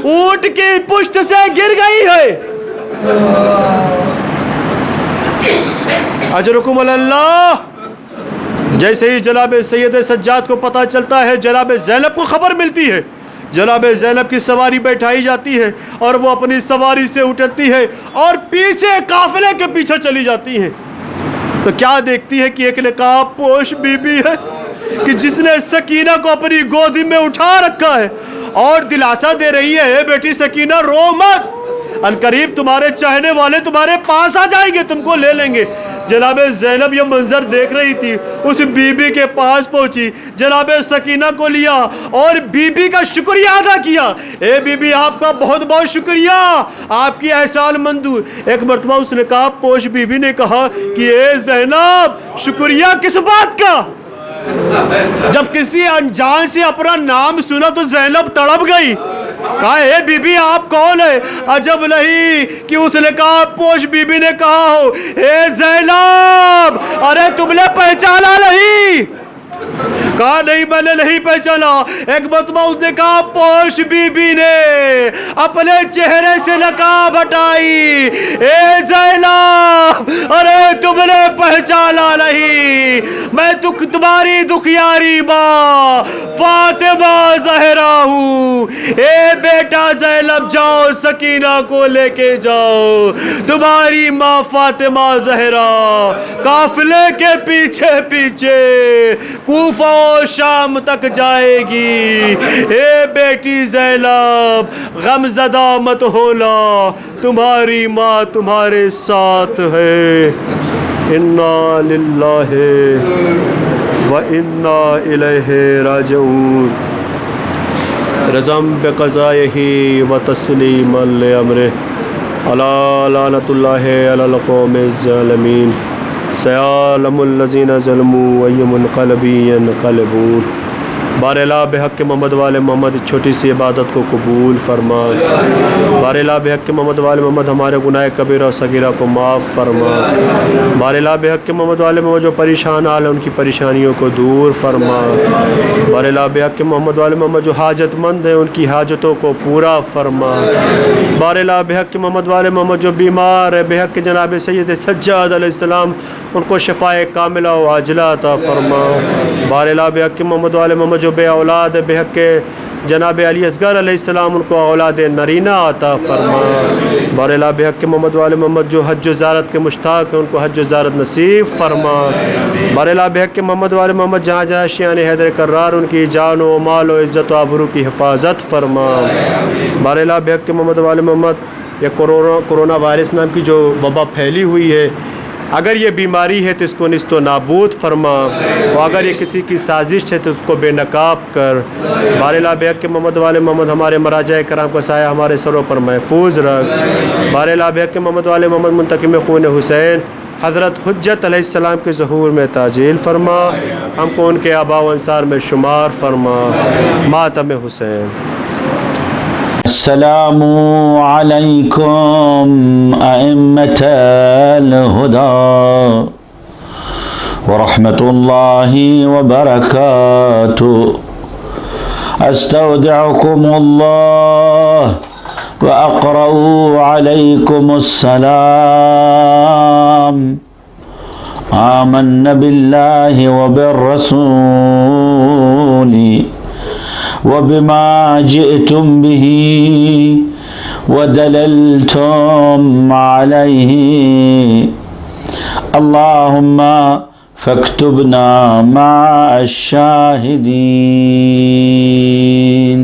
اونٹ کی پشت سے گر گئی ہے۔ اجرکم اللہ۔ جیسے ہی جناب سید سجاد کو پتہ چلتا ہے، جناب زینب کو خبر ملتی ہے، جناب زینب کی سواری بیٹھائی جاتی ہے اور وہ اپنی سواری سے اترتی ہے اور پیچھے قافلے کے پیچھے چلی جاتی ہیں۔ تو کیا دیکھتی ہے کہ ایک نقاب پوش بی بی ہے کہ جس نے سکینہ کو اپنی گودی میں اٹھا رکھا ہے اور دلاسا دے رہی ہے، اے بیٹی سکینہ رو مت، ان قریب تمہارے چاہنے والے تمہارے پاس آ جائیں گے، تم کو لے لیں گے۔ جناب زینب یہ منظر دیکھ رہی تھی، اس بی بی کے پاس پہنچی، جناب سکینہ کو لیا اور بی بی کا شکریہ ادا کیا، اے بی بی آپ کا بہت بہت شکریہ، آپ کی احسان مندو۔ ایک مرتبہ اس نقاب پوش بی بی نے کہا کہ اے زینب شکریہ کس بات کا؟ جب کسی انجان سے اپنا نام سنا تو زینب تڑپ گئی، کہا اے بی بی آپ کون ہے؟ عجب نہیں کہ اس نقاب پوش بی بی نے کہا ہو، اے زینب ارے تم نے پہچانا نہیں؟ کہا نہیں میں نے نہیں پہچانا۔ ایک مرتبہ اس نقاب پوش بی بی نے اپنے چہرے سے نقاب ہٹائی، اے زینب ارے تم نے پہچانا نہیں، میں تمہاری دکھیاری ماں فاطمہ زہرا ہوں۔ اے بیٹا زینب جاؤ سکینہ کو لے کے جاؤ، تمہاری ماں فاطمہ زہرا قافلے کے پیچھے پیچھے کوفہ و شام تک جائے گی۔ اے بیٹی زینب غم زدہ مت ہونا، تمہاری ماں تمہارے ساتھ ہے۔ انا للہ و انا الیہ راجعون۔ رضم بقضائہ و تسلیما لامرہ، الا لعنۃ اللہ علی القوم الظالمین، سیعلم الذین ظلموا ای منقلب ینقلبون۔ بار الہ بحق محمد وال محمد چھوٹی سی عبادت کو قبول فرما۔ بار الہ بحق محمد وال محمد ہمارے گناہ کبیرہ و صغیرہ کو معاف فرما۔ بار الہ بحق محمد وال محمد جو پریشان حال ہیں ان کی پریشانیوں کو دور فرما۔ بار الہ بحق محمد وال محمد جو حاجت مند ہیں ان کی حاجتوں کو پورا فرما۔ بار الہ بحق محمد وال محمد جو بیمار ہے بحق جناب سید سجاد علیہ السلام ان کو شفائے کاملہ و عاجلہ عطا فرما۔ بار الہ بحق محمد وال محمد جو بے اولاد ہے بحق جناب علی اصغر علیہ السلام ان کو اولاد نرینہ عطا فرما۔ بار الہ بحق محمد وال محمد جو حج و زیارت کے مشتاق ہیں ان کو حج و زیارت نصیب فرما۔ بار الہ بحق محمد وال محمد جہاں جہاں شیعان حیدر کرار ان کی جان و مال و عزت و آبرو کی حفاظت فرما۔ بار الہ بحق محمد وال محمد یہ کرونا وائرس نام کی جو وبا پھیلی ہوئی ہے، اگر یہ بیماری ہے تو اس کو نیست و نابود فرما، اور اگر یہ کسی کی سازش ہے تو اس کو بے نقاب کر۔ بار الہ بحق محمد وال محمد ہمارے مراجع کرام کا سایہ ہمارے سروں پر محفوظ رکھ۔ بار الہ بحق محمد وال محمد منتقم خون حسین حضرت حجت علیہ السلام کے ظہور میں تعجیل فرما، ہم کو ان کے آباء و انصار میں شمار فرما۔ ماتم حسین۔ السلام علیکم ائمة الہدی ورحمۃ اللہ وبرکاتہ۔ استودعکم اللہ واقرأ علیکم السلام۔ آمنا باللہ وبالرسول وبما جئتم به ودللتم عليه، اللهم فاكتبنا مع الشاهدين۔